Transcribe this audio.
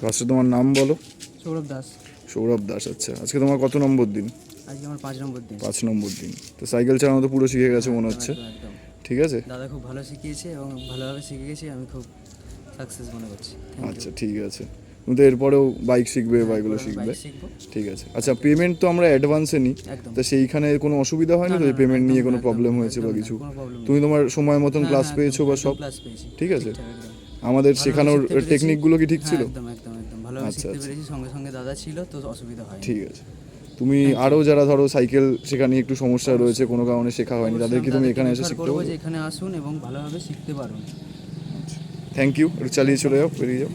ফার্স্টে তোমার নাম বলো। সৌরভ দাস। সৌরভ দাস, আচ্ছা। আজকে তোমার কত নম্বর দিন? আজকে আমার 5 নম্বর দিন। 5 নম্বর দিন। তো সাইকেল চালানো তো পুরো শিখে গেছে মনে হচ্ছে। একদম একদম। ঠিক আছে, দাদা খুব ভালো শিখিয়েছে এবং ভালোভাবে শিখে গেছি, আমি খুব সাকসেস মনে করছি। আচ্ছা ঠিক আছে। তুমি তো এরপরেও বাইক শিখবে বা এগুলো শিখবে, ঠিক আছে। আচ্ছা, পেমেন্ট তো আমরা অ্যাডভান্সে নিই, তো সেইখানে কোনো অসুবিধা হয়নি তো? পেমেন্ট নিয়ে কোনো প্রবলেম হয়েছে বা কিছু? তুমি তোমার সময় মতন ক্লাস পেয়েছো বা সব ঠিক আছে? আমাদের শেখানোর টেকনিকগুলো কি ঠিক ছিল? একদম একদম একদম ভালোভাবে শিখতে পেরেছি, সঙ্গে সঙ্গে দাদা ছিল তো অসুবিধা হয়নি। ঠিক আছে। তুমি আরও যারা ধরো সাইকেল শেখা নিয়ে একটু সমস্যা রয়েছে, কোনো কারণে শেখা হয়নি, তাদেরকে তুমি এখানে এসে শিখতে পারো। এখানে আসুন এবং ভালোভাবে শিখতে পারুন। Thank you. একটু চালিয়ে চলে যাও, বেরিয়ে যাও।